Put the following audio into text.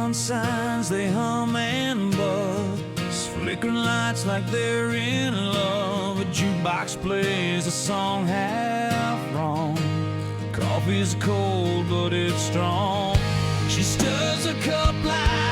Neon signs, they hum and buzz. Flickering lights like they're in love. A jukebox plays a song half wrong. Coffee's cold, but it's strong. She stirs a cup like